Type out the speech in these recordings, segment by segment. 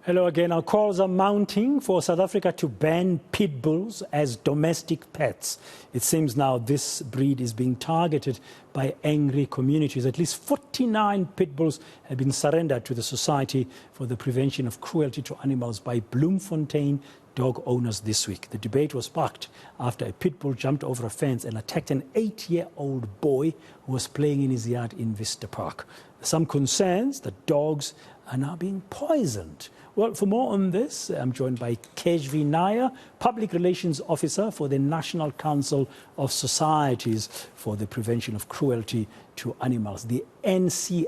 Hello again. Our calls are mounting for South Africa to ban pit bulls as domestic pets. It seems now this breed is being targeted by angry communities. At least 49 pit bulls have been surrendered to the Society for the Prevention of Cruelty to Animals by Bloemfontein dog owners this week. The debate was sparked after a pit bull jumped over a fence and attacked an 8-year-old boy who was playing in his yard in Vista Park. Some concerns that dogs are now being poisoned. Well, for more on this, I'm joined by Keshvi Nair, Public Relations Officer for the National Council of Societies for the Prevention of Cruelty to Animals, the SPCA.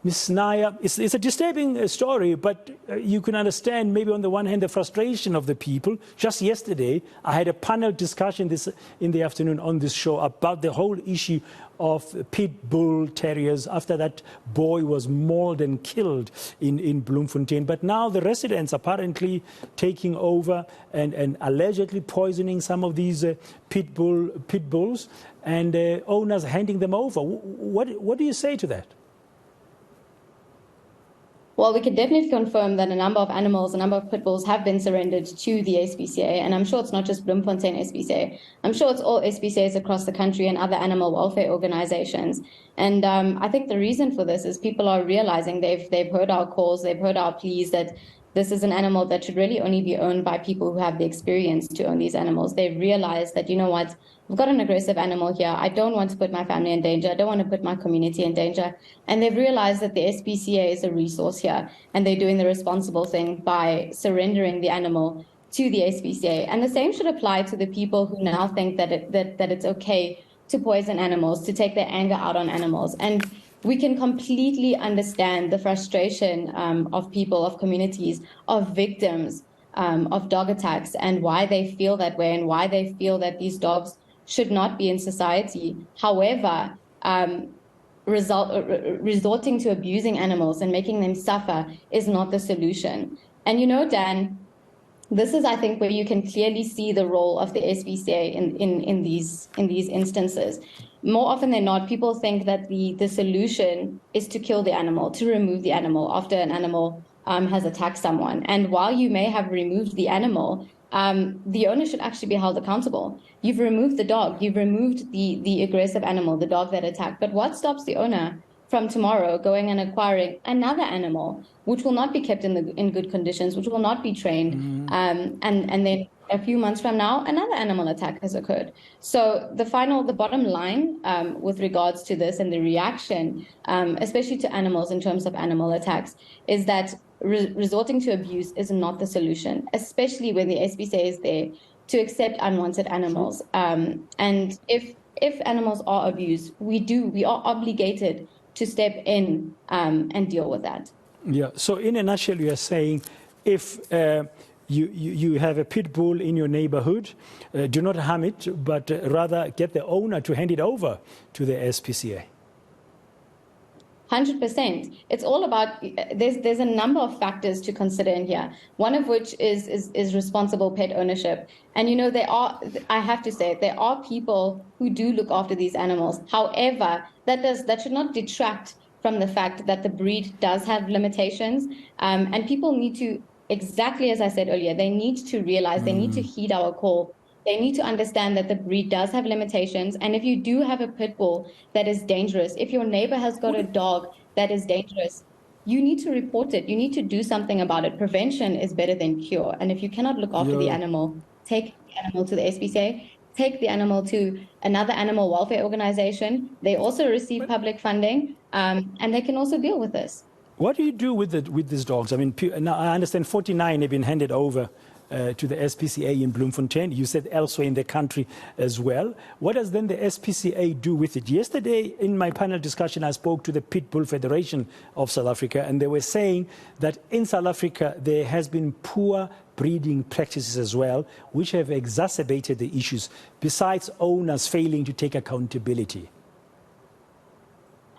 Ms. Nair, it's a disturbing story, but you can understand maybe on the one hand the frustration of the people. Just yesterday, I had a panel discussion in the afternoon on this show about the whole issue of pit bull terriers after that boy was mauled and killed in Bloemfontein. But now the residents apparently taking over and allegedly poisoning some of these pit bulls and owners handing them over. What do you say to that? Well, we can definitely confirm that a number of animals, a number of pit bulls have been surrendered to the SPCA. And I'm sure it's not just Bloemfontein SPCA. I'm sure it's all SPCAs across the country and other animal welfare organizations. And I think the reason for this is people are realizing they've heard our calls, they've heard our pleas that this is an animal that should really only be owned by people who have the experience to own these animals. They've realized that, you know what, we've got an aggressive animal here. I don't want to put my family in danger. I don't want to put my community in danger. And they've realized that the SPCA is a resource here, and they're doing the responsible thing by surrendering the animal to the SPCA. And the same should apply to the people who now think that it's okay to poison animals, to take their anger out on animals. And we can completely understand the frustration of people, of communities, of victims of dog attacks, and why they feel that way and why they feel that these dogs should not be in society. However, resorting to abusing animals and making them suffer is not the solution. And you know, Dan, this is, I think, where you can clearly see the role of the SPCA in these instances. More often than not, people think that the solution is to kill the animal, to remove the animal after an animal has attacked someone. And while you may have removed the animal, the owner should actually be held accountable. You've removed the dog, you've removed the aggressive animal, the dog that attacked. But what stops the owner from tomorrow going and acquiring another animal, which will not be kept in good conditions, which will not be trained, and then a few months from now, another animal attack has occurred. So the bottom line with regards to this and the reaction, especially to animals in terms of animal attacks, is that resorting to abuse is not the solution, especially when the SPCA is there to accept unwanted animals. And if animals are abused, we are obligated to step in and deal with that. Yeah. So in a nutshell, you are saying if you have a pit bull in your neighborhood, do not harm it, but rather get the owner to hand it over to the SPCA. 100%. It's all about, there's a number of factors to consider in here, one of which is responsible pet ownership. And, you know, I have to say, there are people who do look after these animals. However, that should not detract from the fact that the breed does have limitations. And people need to, exactly as I said earlier, they need to realize, they need to heed our call. They need to understand that the breed does have limitations. And if you do have a pit bull that is dangerous, if your neighbor has got a dog that is dangerous, you need to report it. You need to do something about it. Prevention is better than cure. And if you cannot look after the animal, take the animal to the SPCA, take the animal to another animal welfare organization. They also receive public funding, and they can also deal with this. What do you do with these dogs? I mean, now I understand 49 have been handed over to the SPCA in Bloemfontein. You said elsewhere in the country as well. What does then the SPCA do with it? Yesterday, in my panel discussion, I spoke to the Pitbull Federation of South Africa, and they were saying that in South Africa, there has been poor breeding practices as well, which have exacerbated the issues, besides owners failing to take accountability.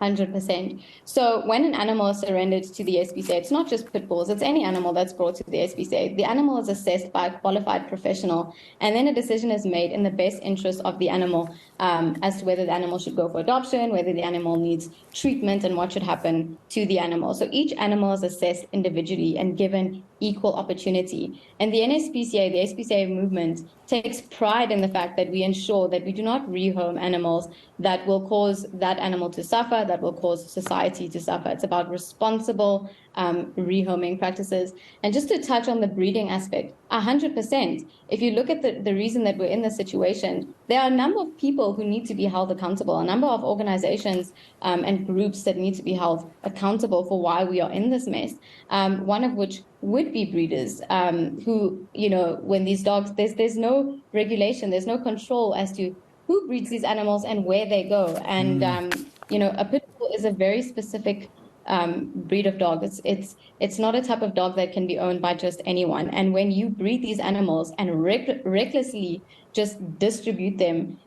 100%. So when an animal is surrendered to the SPCA, it's not just pit bulls, it's any animal that's brought to the SPCA. The animal is assessed by a qualified professional, and then a decision is made in the best interest of the animal as to whether the animal should go for adoption, whether the animal needs treatment, and what should happen to the animal. So each animal is assessed individually and given equal opportunity. And the NSPCA, the SPCA movement, takes pride in the fact that we ensure that we do not rehome animals that will cause that animal to suffer, that will cause society to suffer. It's about responsible rehoming practices. And just to touch on the breeding aspect, 100%. If you look at the reason that we're in this situation, there are a number of people who need to be held accountable, a number of organizations and groups that need to be held accountable for why we are in this mess. One of which would be breeders who, when these dogs, there's no regulation, there's no control as to who breeds these animals and where they go. And, a pit bull is a very specific breed of dog. It's not a type of dog that can be owned by just anyone. And when you breed these animals and recklessly just distribute them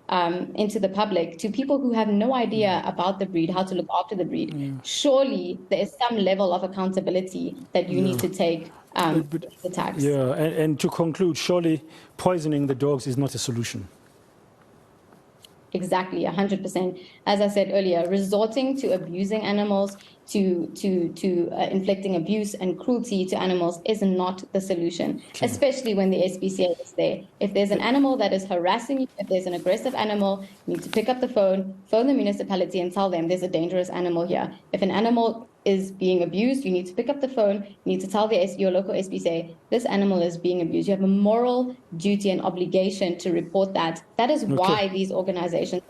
into the public to people who have no idea about the breed, how to look after the breed, surely there is some level of accountability that you need to take the tax. Yeah, and to conclude, surely poisoning the dogs is not a solution. Exactly, 100%. As I said earlier, resorting to abusing animals, to inflicting abuse and cruelty to animals is not the solution, especially when the SPCA is there. If there's an animal that is harassing you, if there's an aggressive animal, you need to pick up the phone the municipality and tell them there's a dangerous animal here. If an animal is being abused, you need to pick up the phone, you need to tell your local SPCA, this animal is being abused. You have a moral duty and obligation to report that. That is why these organizations